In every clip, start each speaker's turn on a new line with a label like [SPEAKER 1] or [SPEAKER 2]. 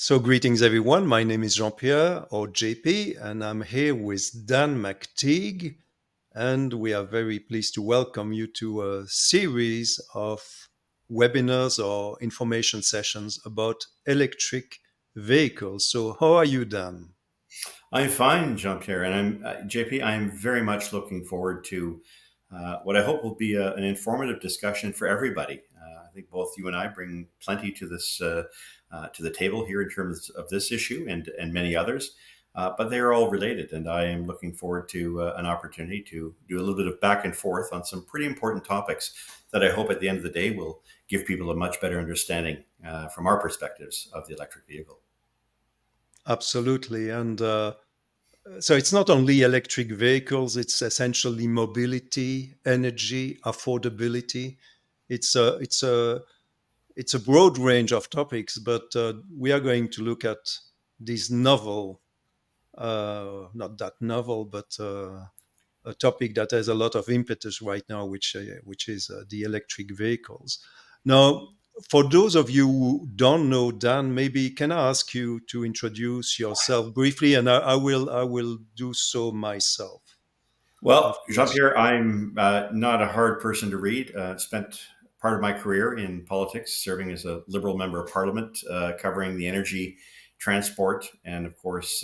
[SPEAKER 1] So, greetings everyone. My name is Jean Pierre or JP, and I'm here with Dan McTeague. And we are very pleased to welcome you to a series of webinars or information sessions about electric vehicles. So, how are you, Dan?
[SPEAKER 2] I'm fine, Jean-Pierre, and I'm JP. I'm very much looking forward to what I hope will be an informative discussion for everybody. I think both you and I bring plenty to this to the table here in terms of this issue and many others, but they are all related, and I am looking forward to an opportunity to do a little bit of back and forth on some pretty important topics that I hope at the end of the day will give people a much better understanding from our perspectives of the electric vehicle.
[SPEAKER 1] Absolutely. And so, it's not only electric vehicles, it's essentially mobility, energy, affordability. It's it's a broad range of topics, but we are going to look at this novel, not that novel, but a topic that has a lot of impetus right now, which is the electric vehicles. Now, for those of you who don't know Dan, maybe can I ask you to introduce yourself briefly, and I will do so myself
[SPEAKER 2] Well,
[SPEAKER 1] afterwards.
[SPEAKER 2] Jean-Pierre, I'm not a hard person to read. Spent part of my career in politics, serving as a Liberal member of Parliament, covering the energy, transport, and of course,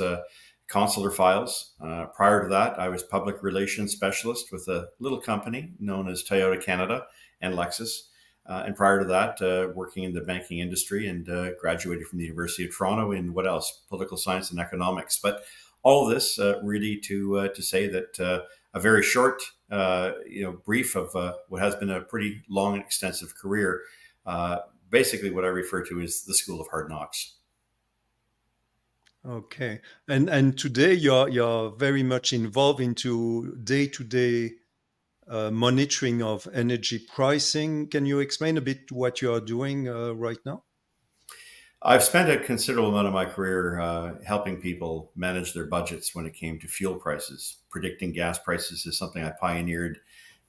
[SPEAKER 2] consular files. Prior to that, I was public relations specialist with a little company known as Toyota Canada and Lexus. And prior to that, working in the banking industry and graduated from the University of Toronto in what else? Political science and economics. But all of this really to say that a very short, brief of what has been a pretty long and extensive career. Uh, Basically, what I refer to as the School of Hard Knocks.
[SPEAKER 1] Okay, and today you're very much involved into day to day monitoring of energy pricing. Can you explain a bit what you are doing right now?
[SPEAKER 2] I've spent a considerable amount of my career helping people manage their budgets when it came to fuel prices. Predicting gas prices is something I pioneered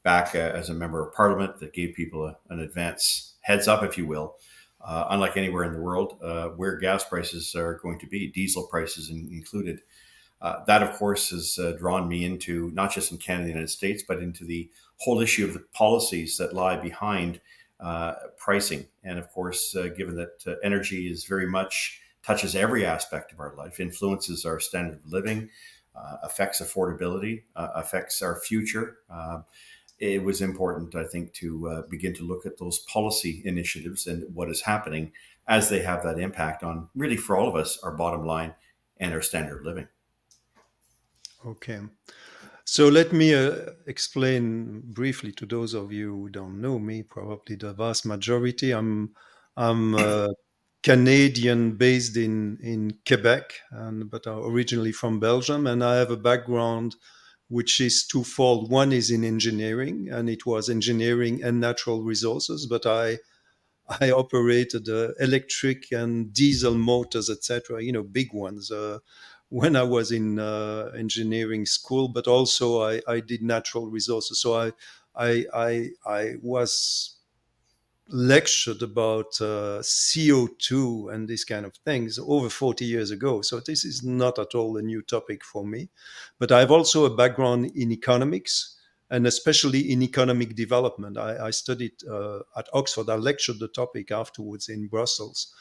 [SPEAKER 2] back as a member of parliament that gave people an advance heads up, if you will, unlike anywhere in the world, where gas prices are going to be, diesel prices included. That, of course, has drawn me into not just in Canada, the United States, but into the whole issue of the policies that lie behind pricing. And of course, given that energy is very much touches every aspect of our life, influences our standard of living, affects affordability, affects our future. It was important, I think, to begin to look at those policy initiatives and what is happening as they have that impact on really for all of us, our bottom line and our standard of living.
[SPEAKER 1] Okay. So let me explain briefly to those of you who don't know me, probably the vast majority. I'm Canadian based in Quebec, but originally from Belgium, and I have a background which is twofold. One is in engineering, and it was engineering and natural resources, but I operated electric and diesel motors, etc. You know, big ones. When I was in engineering school, but also I did natural resources. So I was lectured about CO2 and these kind of things over 40 years ago. So this is not at all a new topic for me. But I have also a background in economics and especially in economic development. I studied at Oxford. I lectured the topic afterwards in Brussels.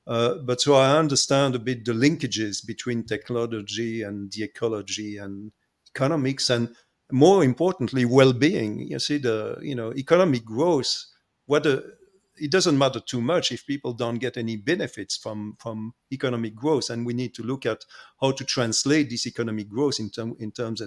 [SPEAKER 1] But so I understand a bit the linkages between technology and the ecology and economics, and more importantly, well-being. You see, the economic growth, whether it doesn't matter too much if people don't get any benefits from economic growth, and we need to look at how to translate this economic growth in terms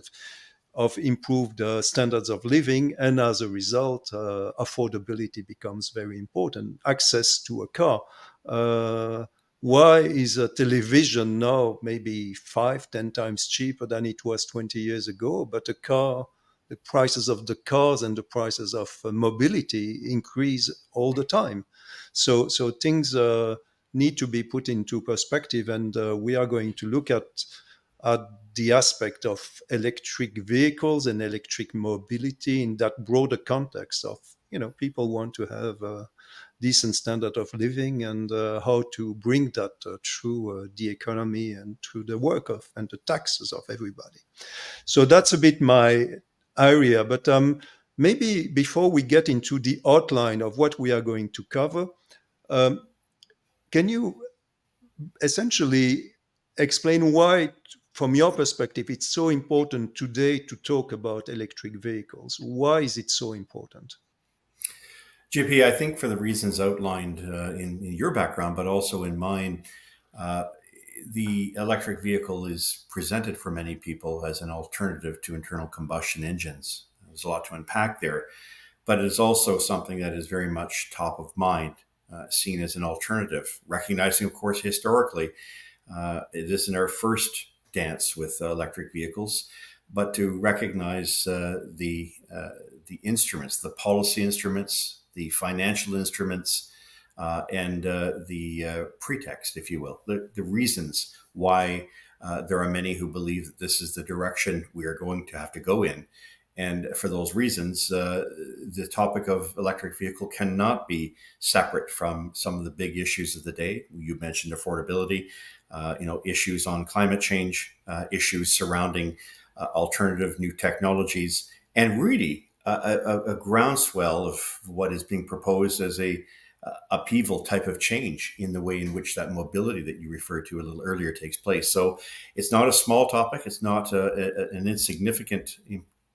[SPEAKER 1] of improved standards of living, and as a result, affordability becomes very important. Access to a car. Uh, why is a television now maybe 5, 10 times cheaper than it was 20 years ago? But a car, the prices of the cars and the prices of mobility increase all the time. So things need to be put into perspective, and we are going to look at the aspect of electric vehicles and electric mobility in that broader context of people want to have decent standard of living, and how to bring that through the economy and through the work of and the taxes of everybody. So that's a bit my area. But maybe before we get into the outline of what we are going to cover, um, can you essentially explain why, from your perspective, it's so important today to talk about electric vehicles? Why is it so important?
[SPEAKER 2] JP, I think for the reasons outlined in your background, but also in mine, uh, the electric vehicle is presented for many people as an alternative to internal combustion engines. There's a lot to unpack there, but it is also something that is very much top of mind, seen as an alternative, recognizing, of course, historically, it isn't our first dance with electric vehicles, but to recognize the instruments, the policy instruments, the financial instruments, and the pretext, if you will, the reasons why there are many who believe that this is the direction we are going to have to go in. And for those reasons, the topic of electric vehicle cannot be separate from some of the big issues of the day. You mentioned affordability, issues on climate change, issues surrounding alternative new technologies, and really a groundswell of what is being proposed as a upheaval type of change in the way in which that mobility that you referred to a little earlier takes place. So it's not a small topic. It's not an insignificant,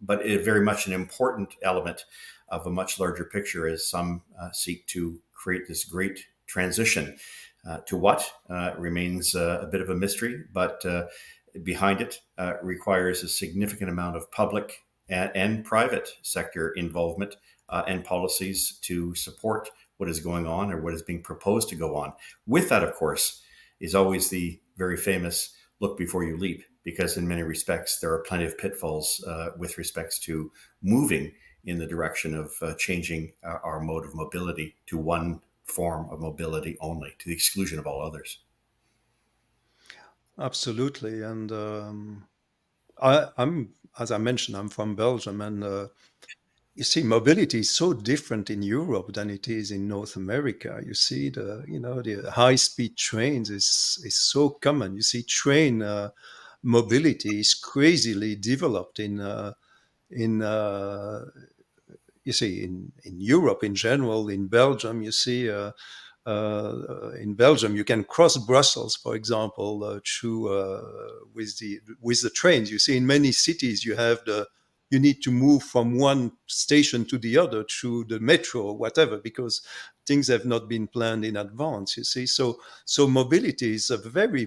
[SPEAKER 2] but very much an important element of a much larger picture as some seek to create this great transition. To what remains a bit of a mystery, but behind it requires a significant amount of public and private sector involvement and policies to support what is going on or what is being proposed to go on. With that, of course, is always the very famous look before you leap, because in many respects, there are plenty of pitfalls with respects to moving in the direction of changing our mode of mobility to one form of mobility only, to the exclusion of all others.
[SPEAKER 1] Absolutely. And I'm, as I mentioned, I'm from Belgium, and you see, mobility is so different in Europe than it is in North America. You see, the high-speed trains is so common. You see, train mobility is crazily developed in you see in Europe in general. In Belgium, you see. In Belgium, you can cross Brussels, for example, through with the trains. You see, in many cities, you need to move from one station to the other through the metro or whatever, because things have not been planned in advance. You see, so mobility is a very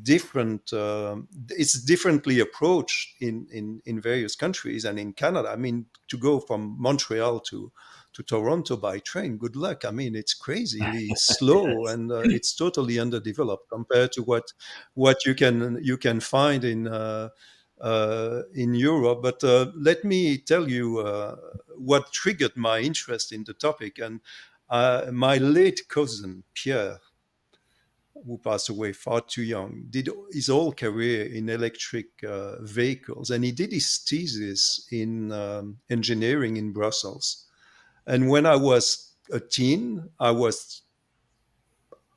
[SPEAKER 1] different. It's differently approached in various countries, and in Canada. I mean, to go from Montreal to Toronto by train, good luck. I mean, it's crazily slow,
[SPEAKER 2] Yes.
[SPEAKER 1] and it's totally underdeveloped compared to what you can find in Europe. But let me tell you what triggered my interest in the topic. And my late cousin Pierre, who passed away far too young, did his whole career in electric vehicles, and he did his thesis in engineering in Brussels. And when I was a teen, I was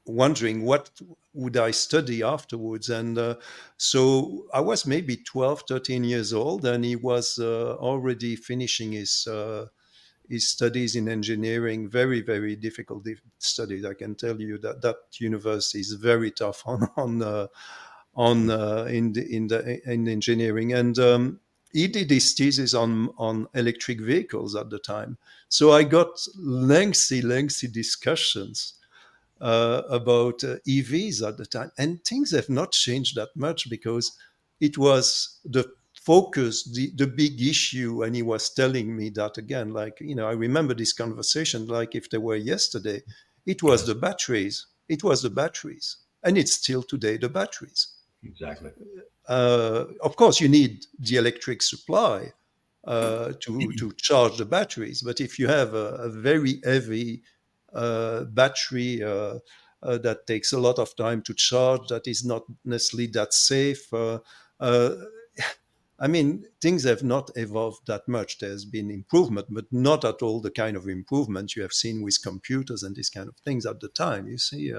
[SPEAKER 1] wondering what would I study afterwards. And so I was maybe 12, 13 years old, and he was already finishing his studies in engineering. Very difficult studies. I can tell you that that university is very tough in engineering. And he did his thesis on electric vehicles at the time. So I got lengthy discussions about EVs at the time, and things have not changed that much, because it was the focus, the big issue. And he was telling me that again, like, I remember this conversation like if they were yesterday. It was the
[SPEAKER 2] Yes,
[SPEAKER 1] batteries. It was the batteries, and it's still today the batteries.
[SPEAKER 2] exactly.
[SPEAKER 1] Of course, you need the electric supply to charge the batteries. But if you have a very heavy battery that takes a lot of time to charge, that is not necessarily that safe. Uh, I mean, things have not evolved that much. There's been improvement, but not at all the kind of improvement you have seen with computers and these kind of things at the time. You see,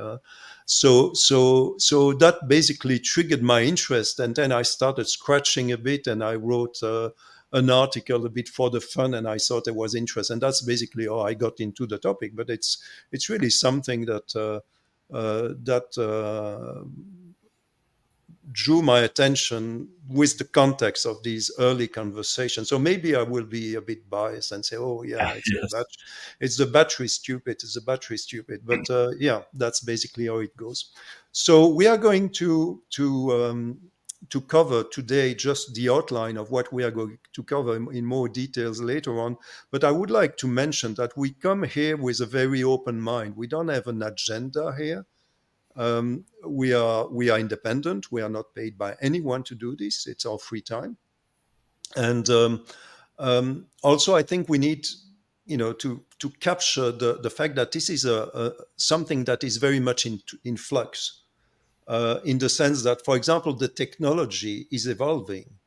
[SPEAKER 1] so that basically triggered my interest, and then I started scratching a bit, and I wrote an article a bit for the fun, and I thought it was interesting, and that's basically how I got into the topic. But it's really something that that drew my attention with the context of these early conversations. So maybe I will be a bit biased and say, "Oh, yeah,
[SPEAKER 2] Yes.
[SPEAKER 1] it's the battery stupid, it's the battery stupid." But yeah, that's basically how it goes. So we are going to cover today just the outline of what we are going to cover in more details later on. But I would like to mention that we come here with a very open mind. We don't have an agenda here. We are independent. We are not paid by anyone to do this. It's our free time, and also I think we need, to capture the fact that this is a something that is very much in flux, in the sense that, for example, the technology is evolving.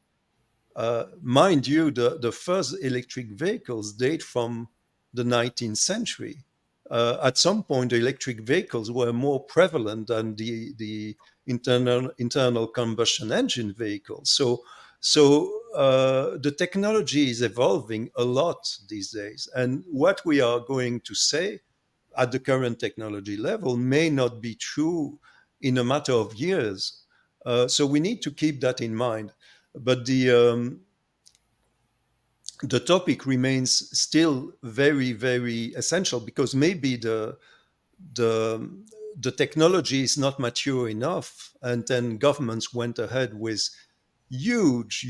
[SPEAKER 1] Mind you, the first electric vehicles date from the 19th century. At some point, the electric vehicles were more prevalent than the internal combustion engine vehicles. So the technology is evolving a lot these days, and what we are going to say at the current technology level may not be true in a matter of years. So we need to keep that in mind. But the topic remains still very, very essential, because maybe the the technology is not mature enough, and then governments went ahead with huge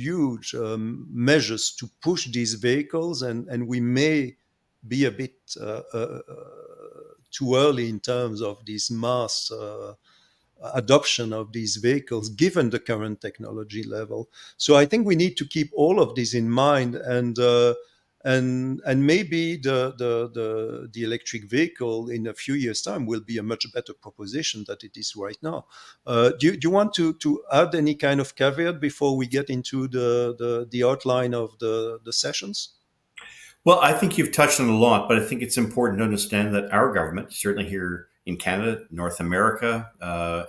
[SPEAKER 1] measures to push these vehicles, and we may be a bit too early in terms of this mass adoption of these vehicles given the current technology level. So I think we need to keep all of this in mind, and maybe the electric vehicle in a few years' time will be a much better proposition than it is right now. Do you want to add any kind of caveat before we get into the outline of the sessions?
[SPEAKER 2] Well, I think you've touched on a lot, but I think it's important to understand that our government, certainly here in Canada, North America,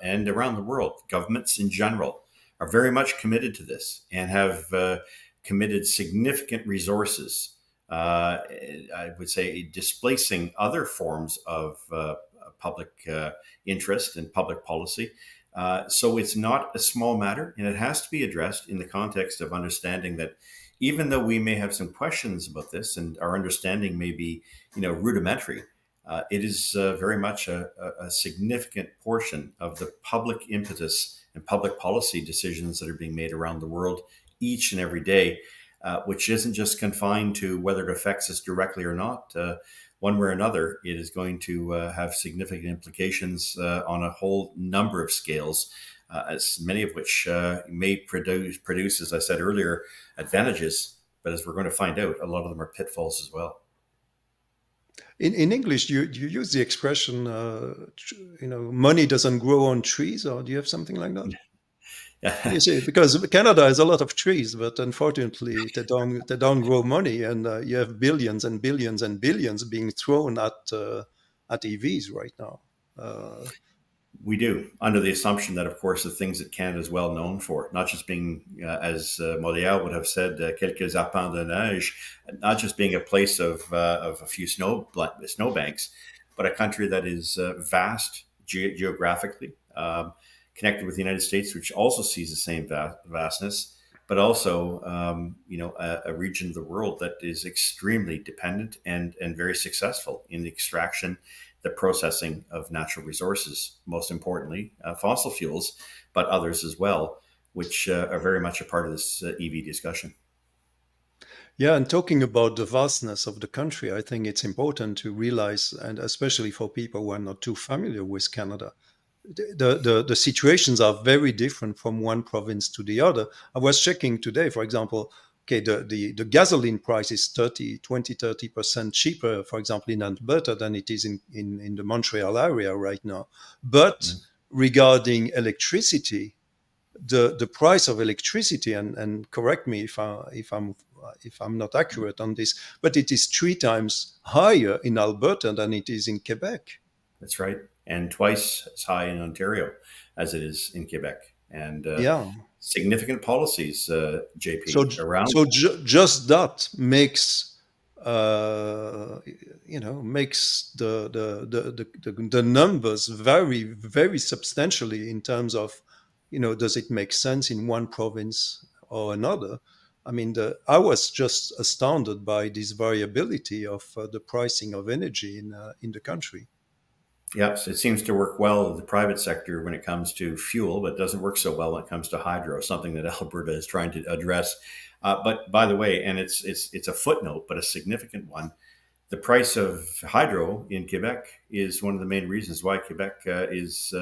[SPEAKER 2] and around the world, governments in general, are very much committed to this and have committed significant resources. I would say displacing other forms of public interest and public policy. So it's not a small matter, and it has to be addressed in the context of understanding that even though we may have some questions about this and our understanding may be, rudimentary, it is very much a significant portion of the public impetus and public policy decisions that are being made around the world each and every day, which isn't just confined to whether it affects us directly or not. One way or another, it is going to have significant implications on a whole number of scales, as many of which may produce, as I said earlier, advantages. But as we're going to find out, a lot of them are pitfalls as well.
[SPEAKER 1] In English, you use the expression, money doesn't grow on trees, or do you have something like that? You see, because Canada has a lot of trees, but unfortunately, they don't grow money, and you have billions and billions and billions being thrown at EVs right now. Uh,
[SPEAKER 2] We do, under the assumption that, of course, the things that Canada is well known for, not just being, as Molière would have said, quelques arpents de neige, not just being a place of a few snowbanks, but a country that is vast geographically, connected with the United States, which also sees the same vastness, but also, a region of the world that is extremely dependent and very successful in the extraction, the processing of natural resources, most importantly, fossil fuels, but others as well, which are very much a part of this EV discussion.
[SPEAKER 1] yeah, and talking about the vastness of the country, I think it's important to realize, and especially for people who are not too familiar with Canada, the situations are very different from one province to the other. I was checking today, for example, okay, the gasoline price is 30% cheaper, for example, in Alberta than it is in the Montreal area right now. But
[SPEAKER 2] Mm.
[SPEAKER 1] regarding electricity, the price of electricity, and correct me if I'm not accurate on this, but it is 3 times higher in Alberta than it is in Quebec.
[SPEAKER 2] That's right. And twice as high in Ontario as it is in Quebec. And
[SPEAKER 1] Yeah.
[SPEAKER 2] significant policies,
[SPEAKER 1] So
[SPEAKER 2] JP, around.
[SPEAKER 1] just that makes uh, makes the numbers vary very substantially in terms of, does it make sense in one province or another. I mean, I was just astounded by this variability of the pricing of energy in the country.
[SPEAKER 2] Yes, it seems to work well in the private sector when it comes to fuel, but doesn't work so well when it comes to hydro, something that Alberta is trying to address. But by the way, and it's a footnote, but a significant one. The price of hydro in Quebec is one of the main reasons why Quebec is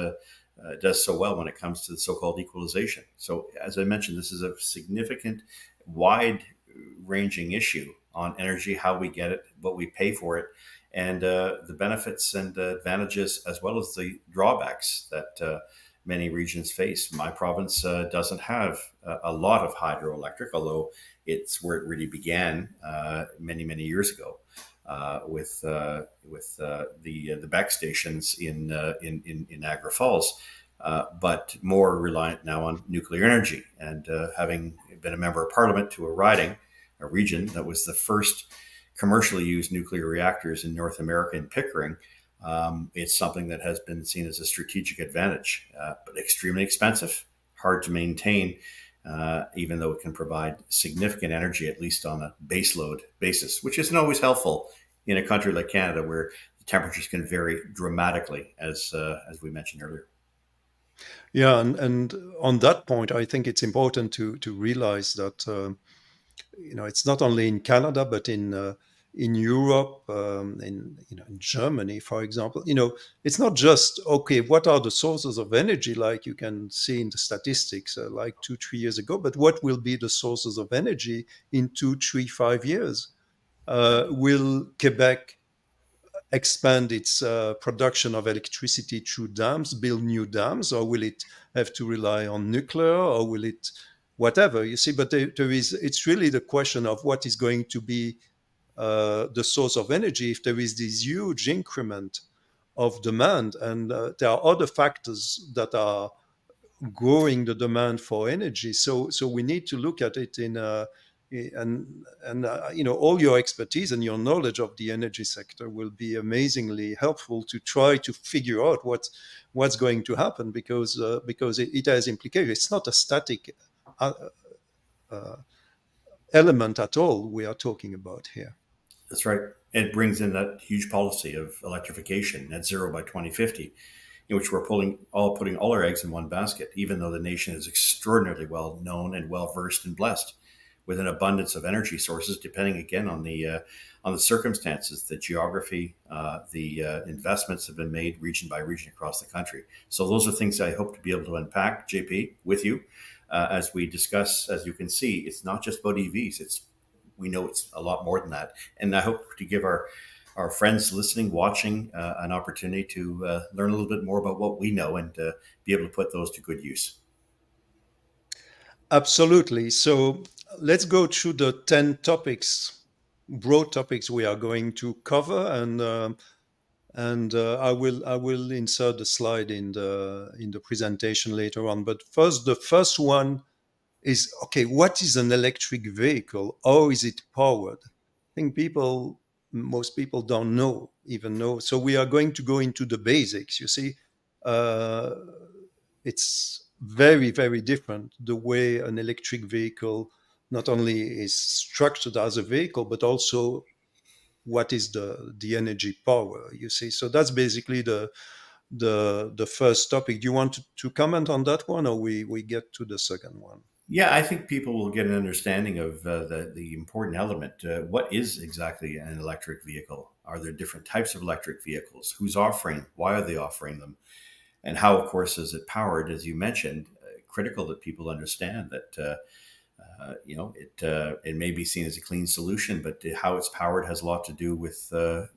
[SPEAKER 2] does so well when it comes to the so-called equalization. So, as I mentioned, this is a significant, wide-ranging issue on energy, how we get it, what we pay for it, and the benefits and advantages, as well as the drawbacks that many regions face. My province doesn't have a lot of hydroelectric, although it's where it really began many years ago with the back stations in Niagara Falls, but more reliant now on nuclear energy. And having been a member of Parliament to a region that was the first commercially used nuclear reactors in North America in Pickering, it's something that has been seen as a strategic advantage, but extremely expensive, hard to maintain, even though it can provide significant energy, at least on a baseload basis, which isn't always helpful in a country like Canada, where the temperatures can vary dramatically, as we mentioned earlier.
[SPEAKER 1] Yeah, and on that point, I think it's important to realize that it's not only in Canada but in Europe, in Germany, for example. It's not just okay. What are the sources of energy, like you can see in the statistics, like 2, 3 years ago, but what will be the sources of energy in 2, 3, 5 years? Will Quebec expand its production of electricity through dams, build new dams, or will it have to rely on nuclear, or will it whatever? You see, but there is. It's really the question of what is going to be the source of energy if there is this huge increment of demand, and there are other factors that are growing the demand for energy. So we need to look at it in a and all your expertise and your knowledge of the energy sector will be amazingly helpful to try to figure out what's going to happen, because it has implications. It's not a static uh, uh, element at all we are talking about here.
[SPEAKER 2] That's right. It brings in that huge policy of electrification, net zero by 2050, in which we're putting all our eggs in one basket, even though the nation is extraordinarily well known and well versed and blessed with an abundance of energy sources, depending again on the circumstances, the geography, the investments have been made region by region across the country. So those are things I hope to be able to unpack, JP, with you as we discuss. As you can see, it's not just about EVs. We know it's a lot more than that, and I hope to give our friends listening, watching, an opportunity to learn a little bit more about what we know and be able to put those to good use.
[SPEAKER 1] Absolutely. So let's go through the 10 topics, broad topics we are going to cover, and I will insert the slide in the presentation later on. But first, the first one is, okay, what is an electric vehicle? How is it powered? I think most people don't even know. So we are going to go into the basics. You see, uh, it's very different the way an electric vehicle not only is structured as a vehicle, but also what is the energy power. You see, so that's basically the first topic. Do you want to comment on that one, or we get to the second one?
[SPEAKER 2] Yeah, I think people will get an understanding of the important element. What is exactly an electric vehicle? Are there different types of electric vehicles? Who's offering? Why are they offering them? And how, of course, is it powered? As you mentioned, critical that people understand that it may be seen as a clean solution, but how it's powered has a lot to do with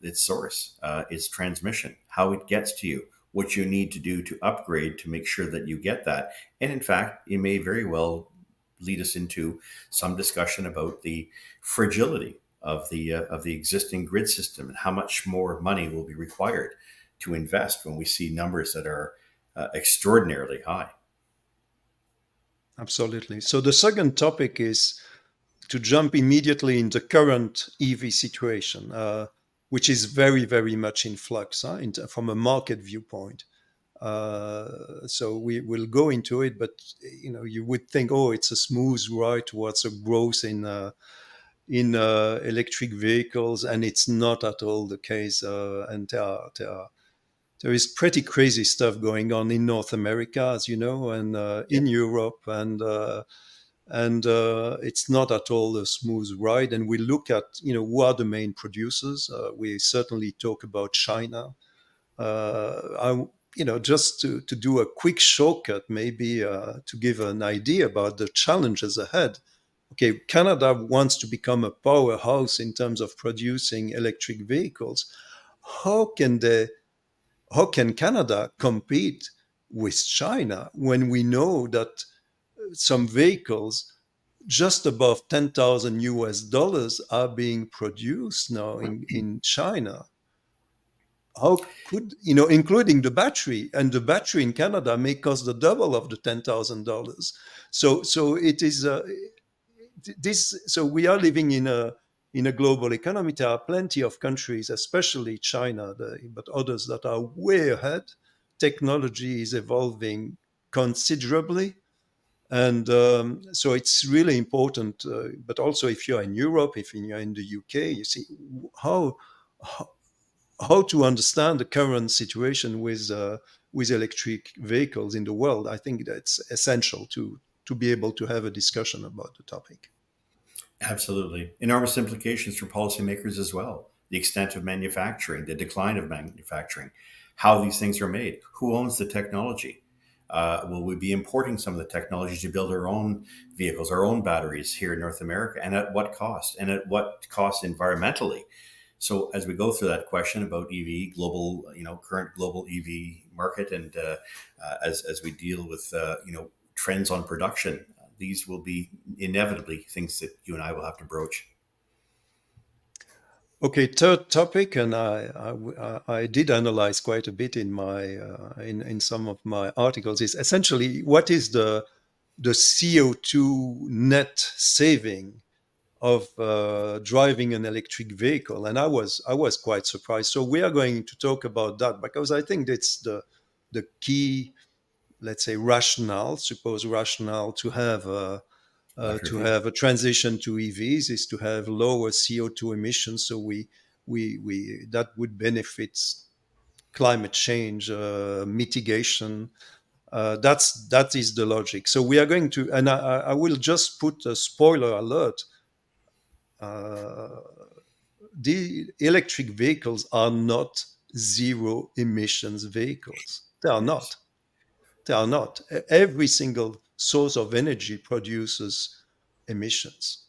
[SPEAKER 2] its source, its transmission, how it gets to you, what you need to do to upgrade to make sure that you get that. And in fact, it may very well lead us into some discussion about the fragility of the existing grid system and how much more money will be required to invest when we see numbers that are extraordinarily high.
[SPEAKER 1] Absolutely. So the second topic is to jump immediately in the current EV situation, which is very, very much in flux from a market viewpoint. So we will go into it, but you would think, oh, it's a smooth ride towards a growth in electric vehicles, and it's not at all the case. And there is pretty crazy stuff going on in North America, as you know, and
[SPEAKER 2] Yeah,
[SPEAKER 1] in Europe, and it's not at all a smooth ride. And we look at who are the main producers. We certainly talk about China. Just to do a quick shortcut, maybe to give an idea about the challenges ahead. Okay, Canada wants to become a powerhouse in terms of producing electric vehicles. How can they? How can Canada compete with China when we know that some vehicles just above 10,000 US dollars are being produced now in China? How could, including the battery, and the battery in Canada may cost the double of the $10,000. So it is this. So we are living in a global economy. There are plenty of countries, especially China, but others that are way ahead. Technology is evolving considerably, and so it's really important. But also, if you're in Europe, if you're in the UK, you see how how, how to understand the current situation with electric vehicles in the world. I think that's essential to be able to have a discussion about the topic.
[SPEAKER 2] absolutely. Enormous implications for policymakers as well. The extent of manufacturing, the decline of manufacturing, how these things are made, who owns the technology. Will we be importing some of the technology to build our own vehicles, our own batteries here in North America, and at what cost? And at what cost environmentally? So as we go through that question about EV, global, current global EV market, and as we deal with, trends on production, these will be inevitably things that you and I will have to broach.
[SPEAKER 1] Okay, third topic, and I did analyze quite a bit in some of my articles, is essentially what is the CO2 net saving of driving an electric vehicle. And I was quite surprised. So we are going to talk about that because I think that's the key, let's say, rationale, suppose rationale to
[SPEAKER 2] Electric
[SPEAKER 1] have a
[SPEAKER 2] vehicle.
[SPEAKER 1] transition to EVs is to have lower CO2 emissions. So we that would benefit climate change mitigation. That is the logic. So we are going to, and I will just put a spoiler alert. Uh, the electric vehicles are not zero emissions vehicles. They are
[SPEAKER 2] Yes.
[SPEAKER 1] not. They are not. Every single source of energy produces emissions.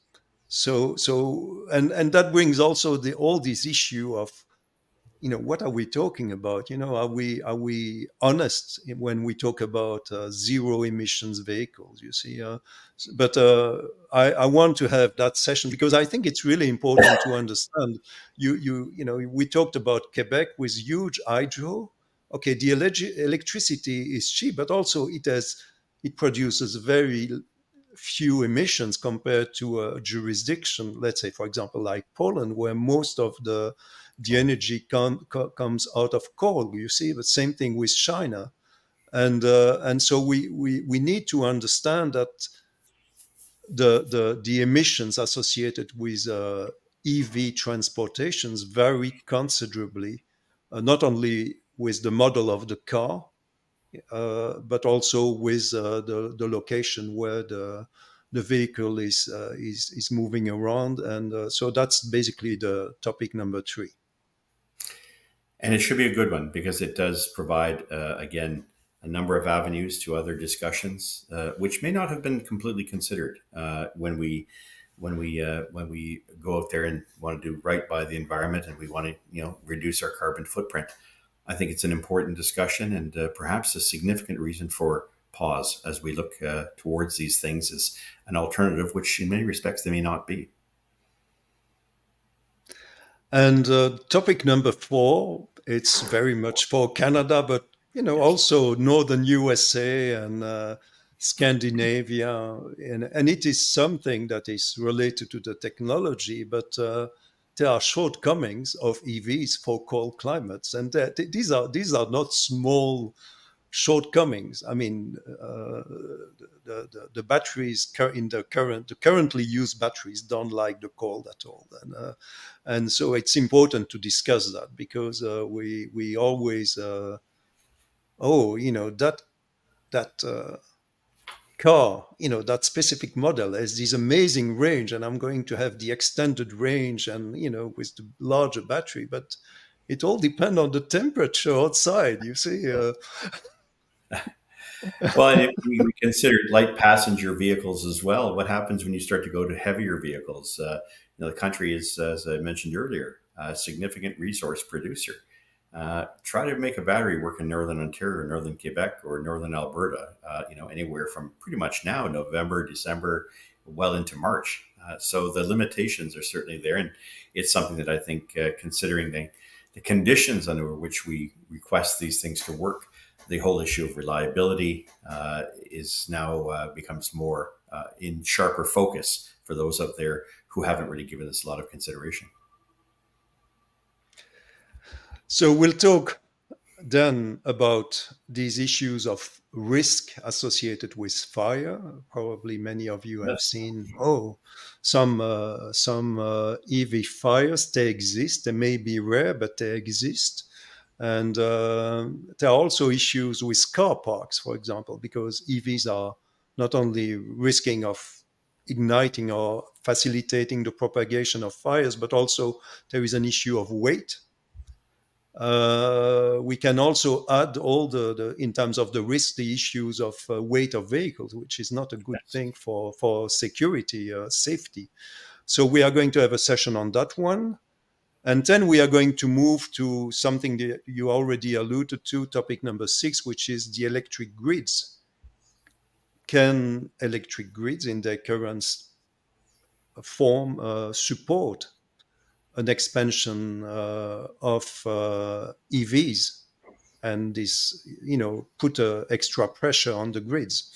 [SPEAKER 1] And that brings also the all this issue of what are we talking about? Are we honest when we talk about zero emissions vehicles? You see, but I want to have that session because I think it's really important to understand. We talked about Quebec with huge hydro. Okay, the electricity is cheap, but also it produces very few emissions compared to a jurisdiction, let's say, for example, like Poland, where most of the energy comes out of coal. You see, the same thing with China, and so we need to understand that the emissions associated with EV transportations vary considerably, not only with the model of the car, but also with the location where the vehicle is moving around, and so that's basically the topic number three.
[SPEAKER 2] And it should be a good one because it does provide, again, a number of avenues to other discussions, which may not have been completely considered when we go out there and want to do right by the environment and we want to reduce our carbon footprint. I think it's an important discussion and perhaps a significant reason for pause as we look towards these things as an alternative, which in many respects they may not be.
[SPEAKER 1] And topic number four, it's very much for Canada, but
[SPEAKER 2] Yes.
[SPEAKER 1] also northern USA and Scandinavia, and it is something that is related to the technology, but there are shortcomings of EVs for cold climates, and these are not small shortcomings. I mean, the batteries in the currently used batteries don't like the cold at all, and so it's important to discuss that because we always that car, that specific model has this amazing range, and I'm going to have the extended range, and with the larger battery, but it all depends on the temperature outside. You see.
[SPEAKER 2] Well, and if we consider light passenger vehicles as well, what happens when you start to go to heavier vehicles? The country is, as I mentioned earlier, a significant resource producer. Try to make a battery work in northern Ontario, northern Quebec, or northern Alberta. Anywhere from pretty much now, November, December, well into March. So the limitations are certainly there, and it's something that I think, considering the conditions under which we request these things to work, the whole issue of reliability is now becomes more in sharper focus for those out there who haven't really given this a lot of consideration.
[SPEAKER 1] So we'll talk then about these issues of risk associated with fire. Probably many of you have
[SPEAKER 2] Yes.
[SPEAKER 1] seen, some EV fires. They exist. They may be rare, but they exist. And there are also issues with car parks, for example, because EVs are not only risking of igniting or facilitating the propagation of fires, but also there is an issue of weight. We can also add all in terms of the risk, the issues of weight of vehicles, which is not a good
[SPEAKER 2] Yes.
[SPEAKER 1] thing for security, safety. So we are going to have a session on that one. And then we are going to move to something that you already alluded to, topic number 6, which is the electric grids. Can electric grids in their current form support an expansion of EVs? And this put extra pressure on the grids.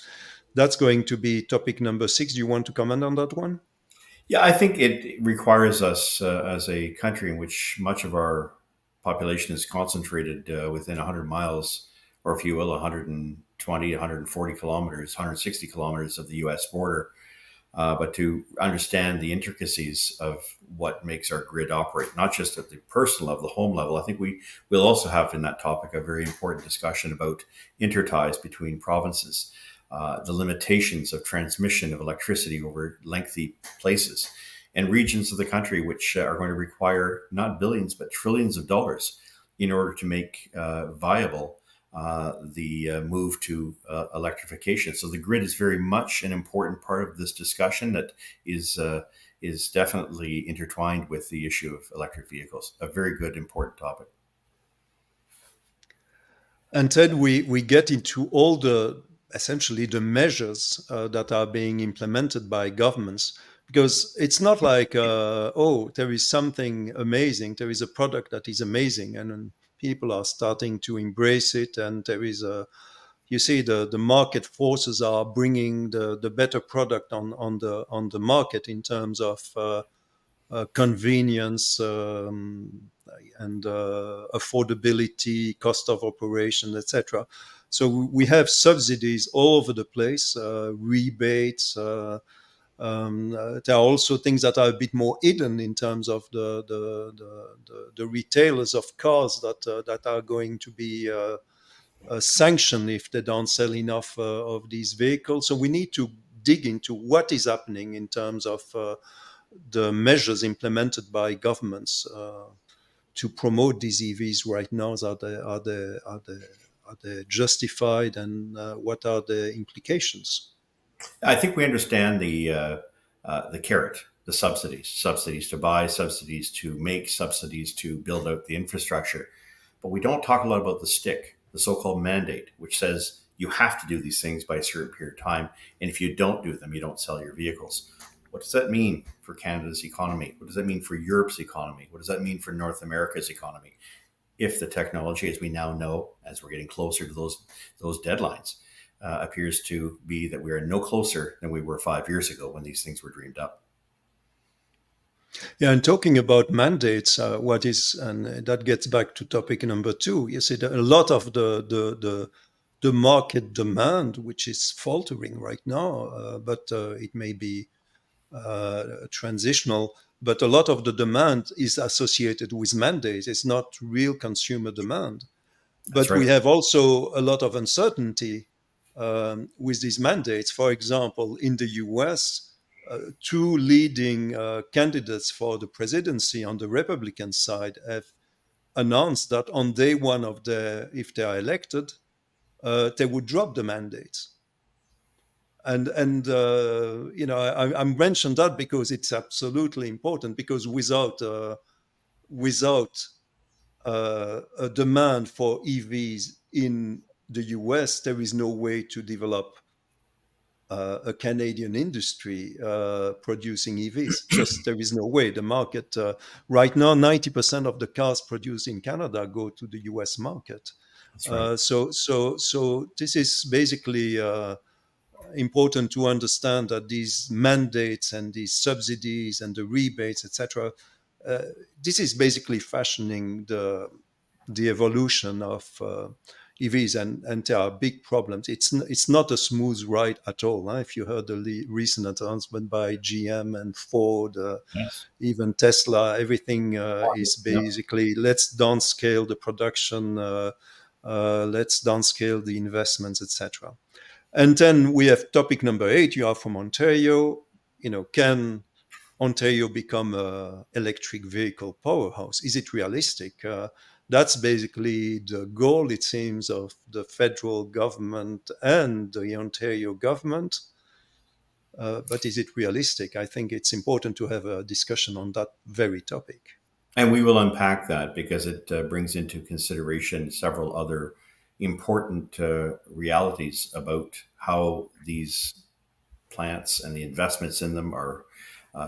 [SPEAKER 1] That's going to be topic number 6. Do you want to comment on that one?
[SPEAKER 2] Yeah, I think it requires us as a country in which much of our population is concentrated within 100 miles, or if you will, 120, 140 kilometers, 160 kilometers of the US border, but to understand the intricacies of what makes our grid operate, not just at the personal level, the home level. I think we will also have in that topic a very important discussion about interties between provinces, the limitations of transmission of electricity over lengthy places, and regions of the country which are going to require not billions but trillions of dollars in order to make viable the move to electrification. So the grid is very much an important part of this discussion that is definitely intertwined with the issue of electric vehicles. A very good, important topic.
[SPEAKER 1] And then we get into all the essentially the measures that are being implemented by governments, because it's not like there is something amazing, there is a product that is amazing, and then people are starting to embrace it, and there is a you see the market forces are bringing the better product on the market in terms of convenience, and affordability, cost of operation, etc. So we have subsidies all over the place, rebates. There are also things that are a bit more hidden in terms of the retailers of cars that are going to be sanctioned if they don't sell enough of these vehicles. So we need to dig into what is happening in terms of the measures implemented by governments to promote these EVs right now. Are they justified, and what are the implications?
[SPEAKER 2] I think we understand the carrot, the subsidies to buy, subsidies to make, subsidies to build out the infrastructure. But we don't talk a lot about the stick, the so-called mandate, which says you have to do these things by a certain period of time, and if you don't do them, you don't sell your vehicles. What does that mean for Canada's economy? What does that mean for Europe's economy? What does that mean for North America's economy? If the technology, as we now know, as we're getting closer to those deadlines, appears to be that we are no closer than we were 5 years ago when these things were dreamed up.
[SPEAKER 1] Yeah, and talking about mandates, what is, and that gets back to topic number two. You see, that a lot of the market demand, which is faltering right now, but it may be transitional. But a lot of the demand is associated with mandates. It's not real consumer demand.
[SPEAKER 2] That's
[SPEAKER 1] But
[SPEAKER 2] right.
[SPEAKER 1] we have also a lot of uncertainty with these mandates. For example, in the US, two leading candidates for the presidency on the Republican side have announced that on day one of if they are elected, they would drop the mandates. And you know, I mentioned that because it's absolutely important. Because without a demand for EVs in the US, there is no way to develop a Canadian industry producing EVs. Just there is no way. The market right now, 90% of the cars produced in Canada go to the US market.
[SPEAKER 2] That's right.
[SPEAKER 1] So this is basically important to understand that these mandates and these subsidies and the rebates, etc., uh, this is basically fashioning the evolution of EVs, and there are big problems. It's not a smooth ride at all. If you heard the recent announcement by GM and Ford,
[SPEAKER 2] Yes.
[SPEAKER 1] even Tesla, everything is
[SPEAKER 2] Yeah.
[SPEAKER 1] basically let's downscale the production, let's downscale the investments, etc. And then we have topic number 8. You are from Ontario. You know, can Ontario become a electric vehicle powerhouse? Is it realistic? That's basically the goal, it seems, of the federal government and the Ontario government. But is it realistic? I think it's important to have a discussion on that very topic.
[SPEAKER 2] And we will unpack that because it brings into consideration several other important realities about how these plants and the investments in them are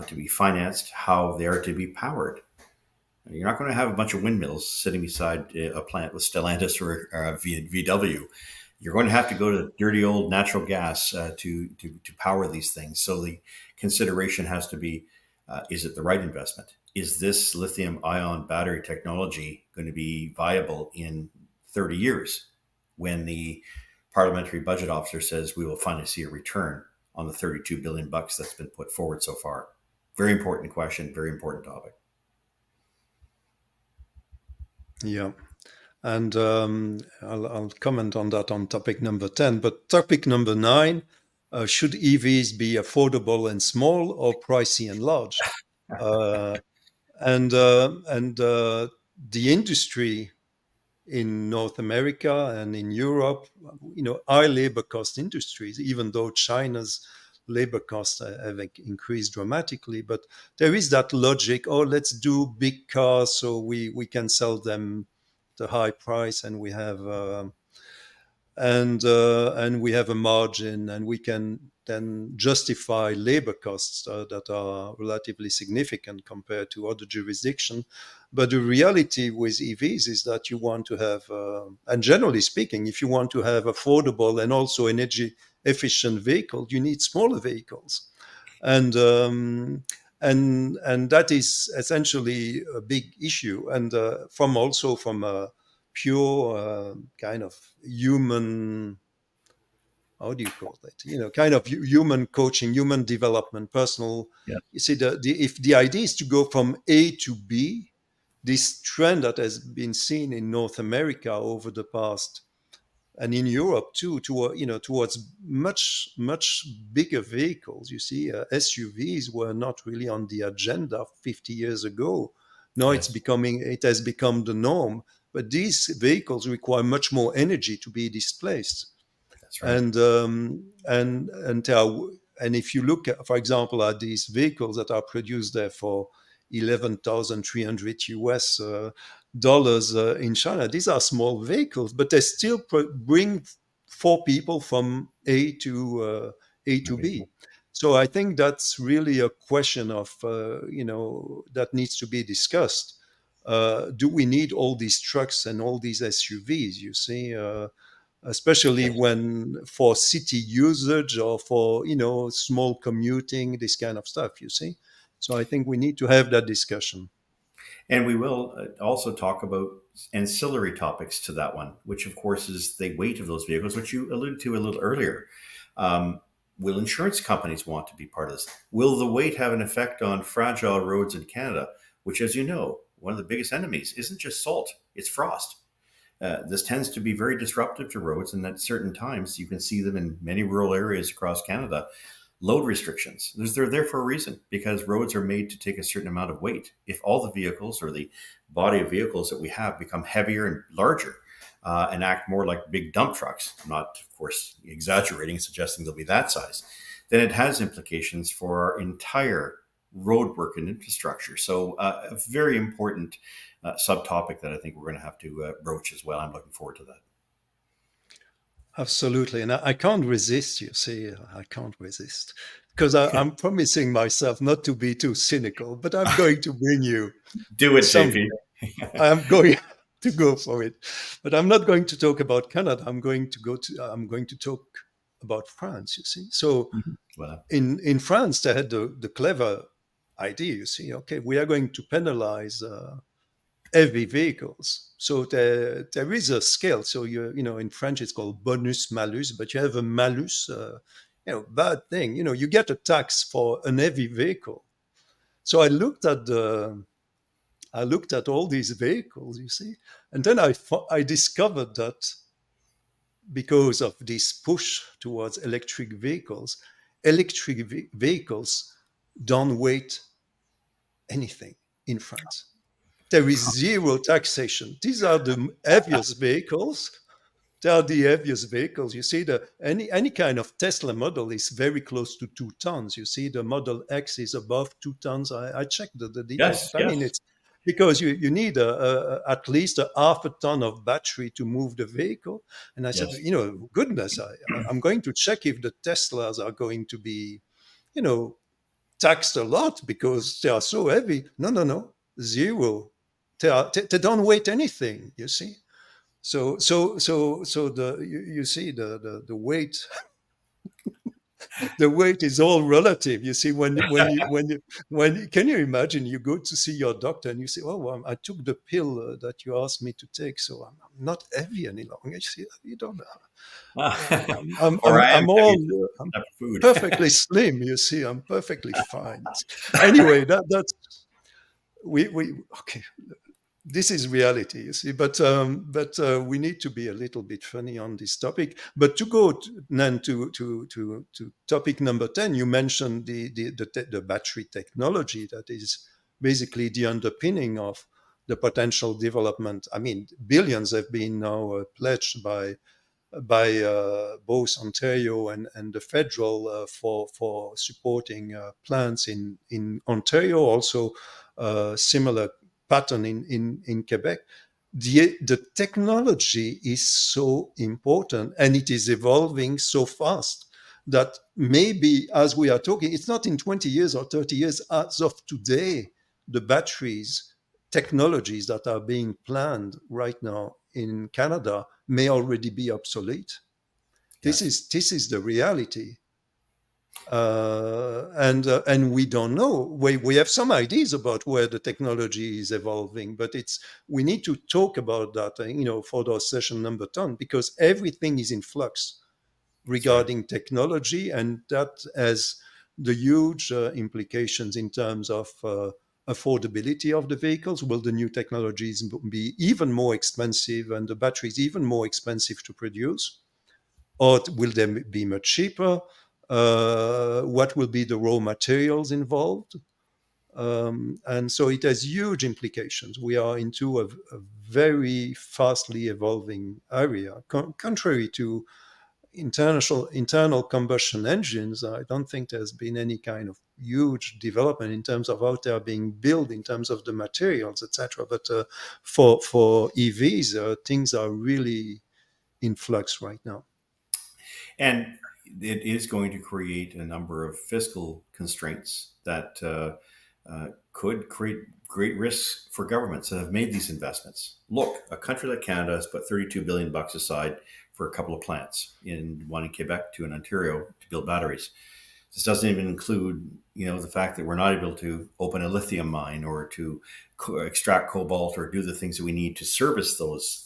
[SPEAKER 2] to be financed, how they are to be powered. You're not going to have a bunch of windmills sitting beside a plant with Stellantis or VW. You're going to have to go to dirty old natural gas to power these things. So the consideration has to be: is it the right investment? Is this lithium ion battery technology going to be viable in 30 years when the parliamentary budget officer says we will finally see a return on the 32 billion bucks that's been put forward so far? Very important question, very important topic.
[SPEAKER 1] Yeah. And I'll comment on that on topic number 10. But topic number 9, should EVs be affordable and small or pricey and large? Uh, and the industry in North America and in Europe, you know, high labor cost industries, even though China's labor costs have increased dramatically. But there is that logic, oh, let's do big cars so we can sell them the high price, and and we have a margin, and we can then justify labor costs that are relatively significant compared to other jurisdictions. But the reality with EVs is that you want to have, and generally speaking, if you want to have affordable and also energy efficient vehicles, you need smaller vehicles, and and that is essentially a big issue, and from a pure kind of human, how do you call that, you know, kind of human coaching, human development, personal.
[SPEAKER 2] Yeah.
[SPEAKER 1] You see, if the idea is to go from A to B, this trend that has been seen in North America over the past, and in Europe too, you know, towards much bigger vehicles. You see, SUVs were not really on the agenda 50 years ago. Now
[SPEAKER 2] Yes,
[SPEAKER 1] it has become the norm. But these vehicles require much more energy to be displaced,
[SPEAKER 2] that's right.
[SPEAKER 1] and there are, and if you look at, for example, at these vehicles that are produced there for 11,300 US dollars in China. These are small vehicles, but they still bring four people from A to
[SPEAKER 2] Okay.
[SPEAKER 1] B. So I think that's really a question of that needs to be discussed. Do we need all these trucks and all these SUVs? You see, especially
[SPEAKER 2] Yes.
[SPEAKER 1] when for city usage or for small commuting, this kind of stuff. You see, so I think we need to have that discussion.
[SPEAKER 2] And we will also talk about ancillary topics to that one, which of course is the weight of those vehicles, which you alluded to a little earlier. Um, will insurance companies want to be part of this? Will the weight have an effect on fragile roads in Canada, which, as you know, one of the biggest enemies isn't just salt, it's frost. This tends to be very disruptive to roads, and at certain times you can see them in many rural areas across Canada. Load restrictions. They're there for a reason because roads are made to take a certain amount of weight. If all the vehicles or the body of vehicles that we have become heavier and larger and act more like big dump trucks, I'm not, of course, exaggerating, suggesting they'll be that size, then it has implications for our entire roadwork and infrastructure. So, a very important subtopic that I think we're going to have to broach as well. I'm looking forward to that.
[SPEAKER 1] Absolutely, and I can't resist. You see, I can't resist because I'm promising myself not to be too cynical, but I'm going to bring you
[SPEAKER 2] Do it,
[SPEAKER 1] something.
[SPEAKER 2] JP.
[SPEAKER 1] I'm going to go for it, but I'm not going to talk about Canada. I'm going to talk about France. You see, so
[SPEAKER 2] Well,
[SPEAKER 1] in France they had the clever idea. You see, okay, we are going to penalize heavy vehicles. So there is a scale. So in French it's called bonus malus, but you have a malus, bad thing. You get a tax for an heavy vehicle. So I looked at all these vehicles, you see, and then I discovered that because of this push towards electric vehicles don't weigh anything in France. There is zero taxation. These are the heaviest vehicles. They are the heaviest vehicles. You see, any kind of Tesla model is very close to 2 tons. You see, the Model X is above 2 tons. I checked the details.
[SPEAKER 2] yes,
[SPEAKER 1] I mean,
[SPEAKER 2] yes,
[SPEAKER 1] it's because you need at least a half a ton of battery to move the vehicle. And I said,
[SPEAKER 2] yes,
[SPEAKER 1] goodness, I'm going to check if the Teslas are going to be, you know, taxed a lot because they are so heavy. No, no, no, zero. They don't weigh anything. You see. So you see the weight. The weight is all relative. You see, when can you imagine you go to see your doctor and you say, "Oh, well, I took the pill that you asked me to take, so I'm not heavy any longer." You see, you don't know.
[SPEAKER 2] or I am
[SPEAKER 1] I'm
[SPEAKER 2] heavy
[SPEAKER 1] all
[SPEAKER 2] to
[SPEAKER 1] I'm
[SPEAKER 2] enough food.
[SPEAKER 1] perfectly slim. You see, I'm perfectly fine. Anyway, that's we okay. This is reality, you see. But we need to be a little bit funny on this topic. But to go then to topic number 10, you mentioned the battery technology that is basically the underpinning of the potential development. I mean, billions have been now pledged by both Ontario and the federal for supporting plants in Ontario, also similar pattern in Quebec. The technology is so important and it is evolving so fast that maybe as we are talking, it's not in 20 years or 30 years, as of today, the batteries technologies that are being planned right now in Canada may already be obsolete.
[SPEAKER 2] Yes,
[SPEAKER 1] This is the reality, and we don't know. We have some ideas about where the technology is evolving, but it's we need to talk about that, for the session number 10, because everything is in flux
[SPEAKER 2] that's right.
[SPEAKER 1] regarding technology, and that has the huge implications in terms of affordability of the vehicles. Will the new technologies be even more expensive and the batteries even more expensive to produce? Or will they be much cheaper? What will be the raw materials involved? And so it has huge implications. We are into a very fastly evolving area, contrary to internal combustion engines. I don't think there's been any kind of huge development in terms of how they are being built, in terms of the materials, etc. But for EVs, things are really in flux right now.
[SPEAKER 2] And it is going to create a number of fiscal constraints that could create great risks for governments that have made these investments. Look, a country like Canada has put 32 billion bucks aside for a couple of plants, in one in Quebec, two in Ontario, to build batteries. This doesn't even include, the fact that we're not able to open a lithium mine or to extract cobalt or do the things that we need to service those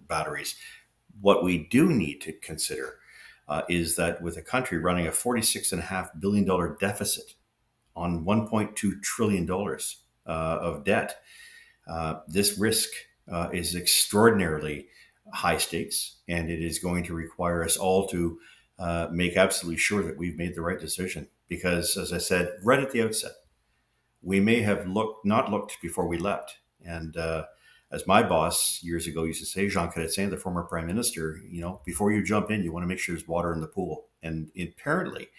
[SPEAKER 2] batteries. What we do need to consider is that with a country running a $46.5 billion deficit on $1.2 trillion of debt, this risk is extraordinarily high stakes, and it is going to require us all to make absolutely sure that we've made the right decision. Because, as I said right at the outset, we may have not looked before we leapt. And as my boss years ago used to say, Jean Chrétien, the former prime minister, before you jump in, you want to make sure there's water in the pool. And apparently,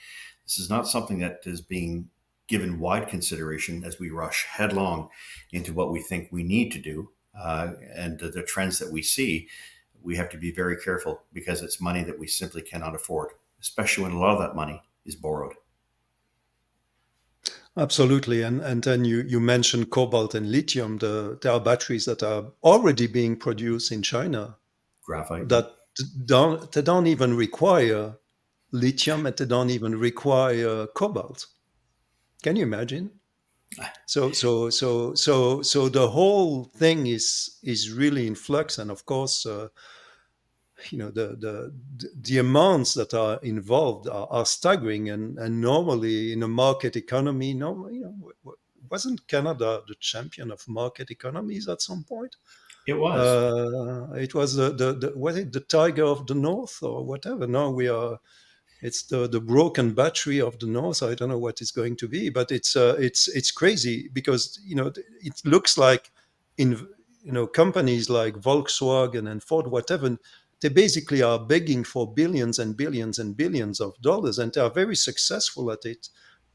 [SPEAKER 2] this is not something that is being given wide consideration as we rush headlong into what we think we need to do. And the trends that we see, we have to be very careful because it's money that we simply cannot afford, especially when a lot of that money is borrowed.
[SPEAKER 1] Absolutely, and then you mentioned cobalt and lithium. There are batteries that are already being produced in China
[SPEAKER 2] Graphite, yeah.
[SPEAKER 1] that don't even require lithium, and they don't even require cobalt. Can you imagine? So the whole thing is really in flux, and of course, the amounts that are involved are staggering, and normally in a market economy, normally, wasn't Canada the champion of market economies at some point?
[SPEAKER 2] It was.
[SPEAKER 1] It was the was it the tiger of the north or whatever. Now we are, it's the broken battery of the north. I don't know what it's going to be, but it's crazy because it looks like in companies like Volkswagen and Ford, whatever, they basically are begging for billions and billions and billions of dollars, and they are very successful at it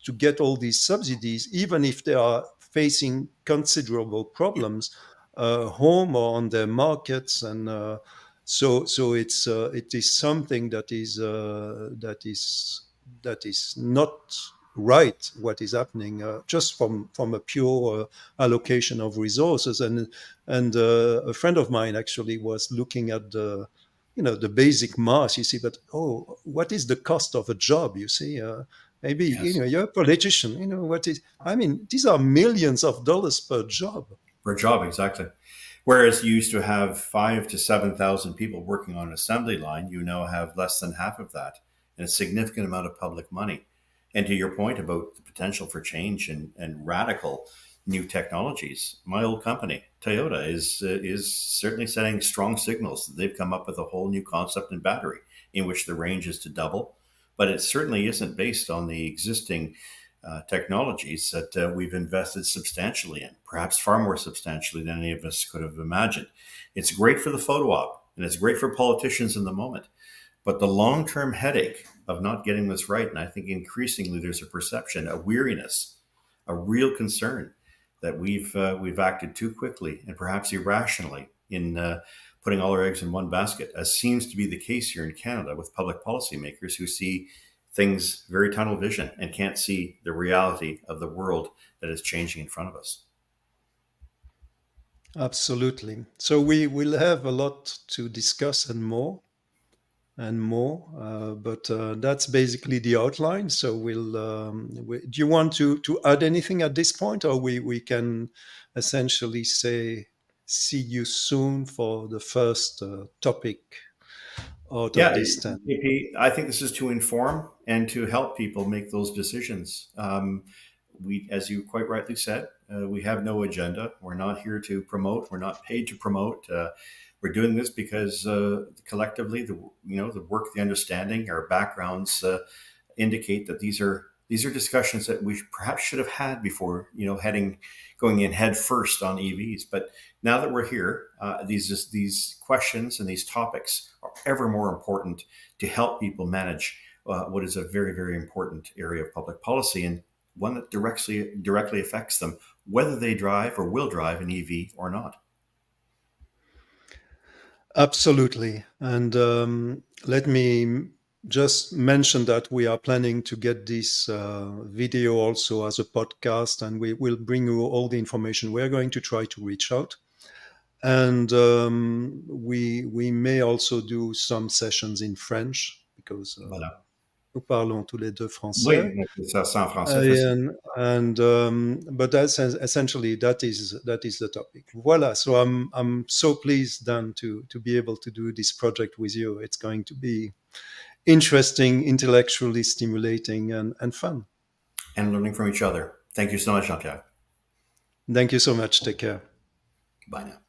[SPEAKER 1] to get all these subsidies, even if they are facing considerable problems home or on their markets. And it is something that is not right what is happening, just from a pure allocation of resources. And a friend of mine actually was looking at the basic math, you see, but what is the cost of a job, you see? Maybe
[SPEAKER 2] Yes.
[SPEAKER 1] you're a politician, what is, I mean, these are millions of dollars per job.
[SPEAKER 2] Per job, exactly. Whereas you used to have 5 to 7,000 people working on an assembly line, you now have less than half of that, and a significant amount of public money. And to your point about the potential for change and radical new technologies, my old company, Toyota, is certainly setting strong signals that they've come up with a whole new concept in battery in which the range is to double. But it certainly isn't based on the existing technologies that we've invested substantially in, perhaps far more substantially than any of us could have imagined. It's great for the photo op and it's great for politicians in the moment. But the long term headache of not getting this right, and I think increasingly there's a perception, a weariness, a real concern that we've acted too quickly and perhaps irrationally in putting all our eggs in one basket, as seems to be the case here in Canada with public policymakers who see things very tunnel vision and can't see the reality of the world that is changing in front of us.
[SPEAKER 1] Absolutely. So we will have a lot to discuss and more and more, but that's basically the outline. So do you want to add anything at this point, or we can essentially say see you soon for the first topic out of
[SPEAKER 2] Yeah,
[SPEAKER 1] this 10?
[SPEAKER 2] I think this is to inform and to help people make those decisions. We, as you quite rightly said, we have no agenda. We're not here to promote. We're not paid to promote. We're doing this because collectively, the work, the understanding, our backgrounds indicate that these are discussions that we perhaps should have had before, going in head first on EVs. But now that we're here, these questions and these topics are ever more important to help people manage what is a very, very important area of public policy and one that directly affects them, whether they drive or will drive an EV or not.
[SPEAKER 1] Absolutely. And let me just mention that we are planning to get this video also as a podcast, and we will bring you all the information. We're going to try to reach out. And we may also do some sessions in French because
[SPEAKER 2] Voilà.
[SPEAKER 1] nous parlons tous les deux français.
[SPEAKER 2] Oui, ça en français facile.
[SPEAKER 1] But that's essentially that is the topic. Voila. So I'm so pleased, Dan, to be able to do this project with you. It's going to be interesting, intellectually stimulating, and fun.
[SPEAKER 2] And learning from each other. Thank you so much, Jean Pierre.
[SPEAKER 1] Thank you so much. Take care.
[SPEAKER 2] Bye now.